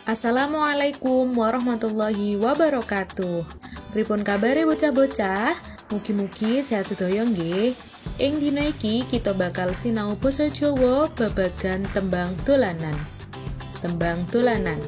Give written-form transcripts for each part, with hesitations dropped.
Assalamualaikum warahmatullahi wabarakatuh. Pripun kabare bocah-bocah? Mugi-mugi sehat sedaya nggih. Ing dina iki kita bakal sinau basa Jawa babagan tembang dolanan. Tembang dolanan.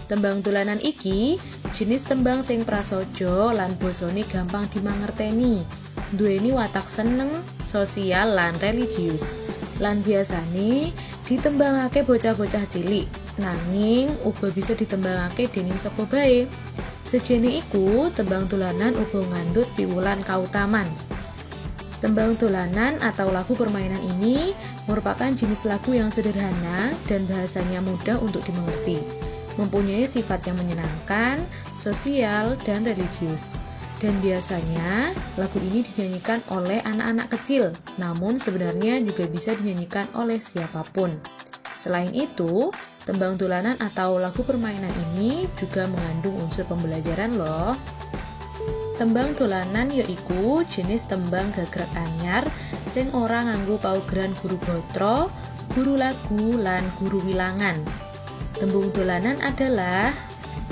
Tembang dolanan iki jenis tembang sing prasaja lan basane gampang dimangerteni. Duweni watak seneng, sosial lan religius. Lan biasane ditembangake bocah-bocah cilik, nanging uga bisa ditembangake dening sapa bae. Sejene iku, tembang dolanan uga ngandhut piwulan kautaman. Tembang dolanan atau lagu permainan ini merupakan jenis lagu yang sederhana dan bahasanya mudah untuk dimengerti. Mempunyai sifat yang menyenangkan, sosial, dan religius. Dan biasanya lagu ini dinyanyikan oleh anak-anak kecil, namun sebenarnya juga bisa dinyanyikan oleh siapapun. Selain itu, tembang dolanan atau lagu permainan ini juga mengandung unsur pembelajaran loh. Tembang dolanan yaiku jenis tembang gagrag anyar sing ora nganggo paugeran guru gatra, guru lagu, lan guru wilangan. Tembung dolanan adalah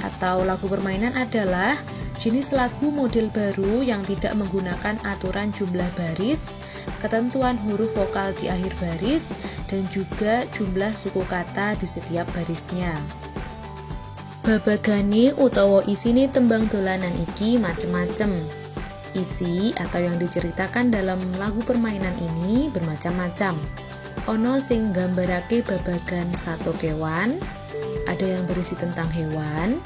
atau lagu permainan adalah jenis lagu model baru yang tidak menggunakan aturan jumlah baris, ketentuan huruf vokal di akhir baris, dan juga jumlah suku kata di setiap barisnya. Babagane utawa isine tembang dolanan iki macem-macem. Isi atau yang diceritakan dalam lagu permainan ini bermacam-macam. Ono sing nggambarake babagan sato kewan, ada yang berisi tentang hewan.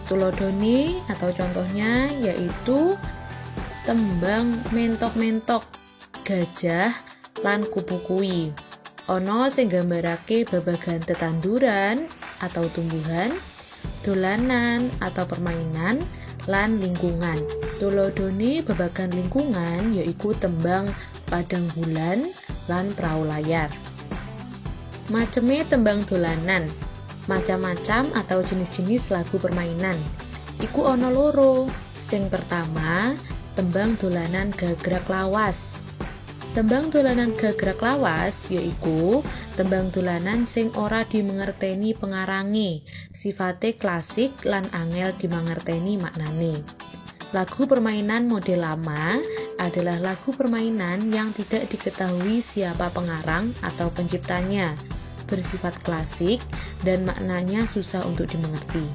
Tulodone atau contohnya yaitu tembang mentok-mentok, gajah, lan kupu-kuwi. Ono sing nggambarake babagan tetanduran atau tumbuhan, dolanan atau permainan, lan lingkungan. Tulodone babagan lingkungan yaiku tembang padang bulan lan prau layar. Maceme tembang dolanan, macam-macam atau jenis-jenis lagu permainan. Iku ono loro. Sing pertama, tembang dolanan gagrag lawas. Tembang dolanan gagrag lawas yaiku tembang dolanan sing ora dimengerteni pengarange, sifate klasik lan angel dimangerteni maknane. Lagu permainan model lama adalah lagu permainan yang tidak diketahui siapa pengarang atau penciptanya, bersifat klasik dan maknanya susah untuk dimengerti.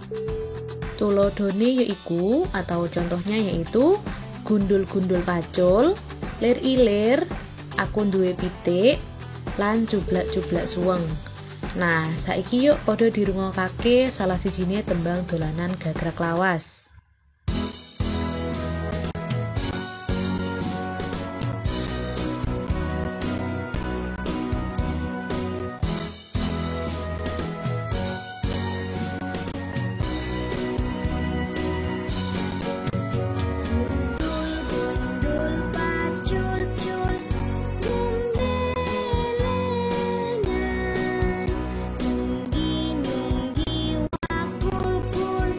Tulodone yaiku atau contohnya yaitu gundul-gundul pacul, lir ilir, aku duwe pitik, lan cublak-cublak suweng. Nah, saiki yuk padha dirungokake salah sijine tembang dolanan gagrag lawas. Gundul pacul-cul gumbelengan, nunggi-nunggi wakul-kul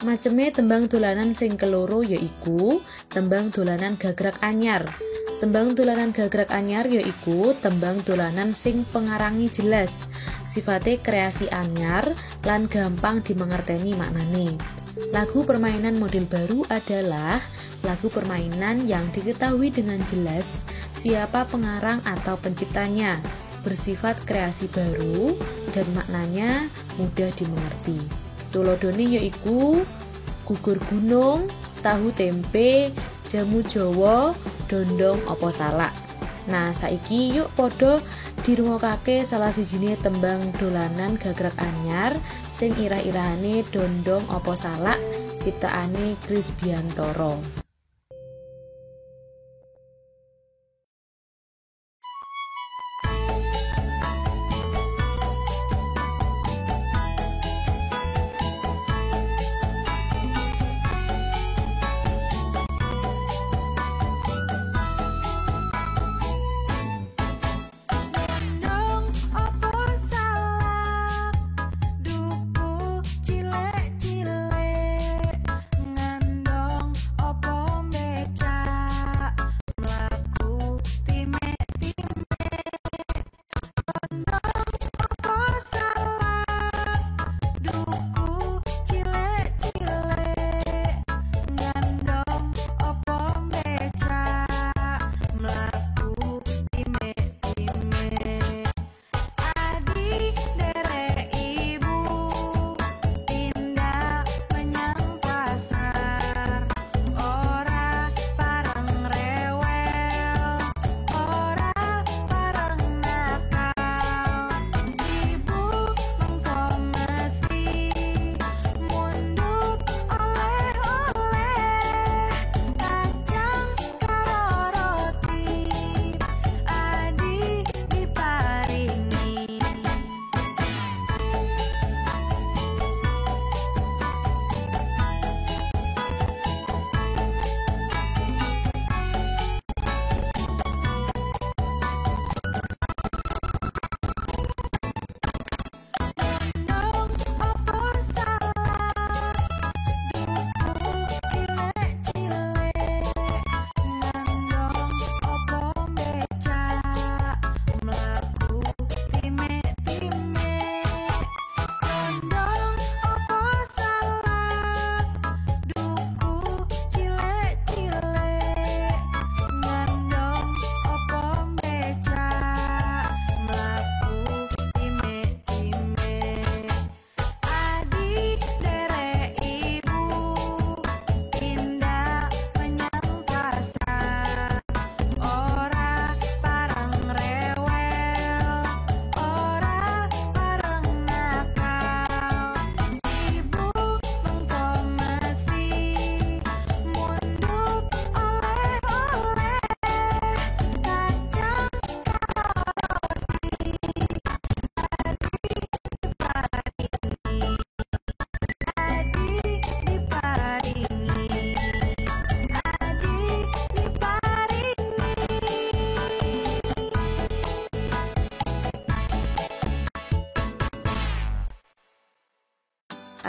Maceme tembang dolanan sing keloro yaiku tembang dolanan gagrag anyar. Tembang dolanan gagrag anyar yaiku tembang dolanan sing pengarangi jelas, sifate kreasi anyar lan gampang dimengerteni maknane. Lagu permainan model baru adalah lagu permainan yang diketahui dengan jelas siapa pengarang atau penciptanya, bersifat kreasi baru dan maknanya mudah dimengerti. Tulodone yaiku gugur gunung, tahu tempe, jamu Jawa, dondong opo salak. Nah, saiki yuk podo dirungokake salah sijine tembang dolanan gagrag anyar sing irah-irahane dondong opo salak ciptaane Kris Biantoro.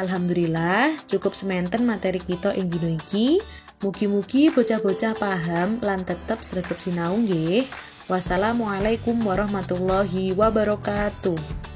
Alhamdulillah, cukup sementen materi kita ing dina iki. Mugi-mugi bocah-bocah paham lan tetep sregep sinau nggih. Wassalamualaikum warahmatullahi wabarakatuh.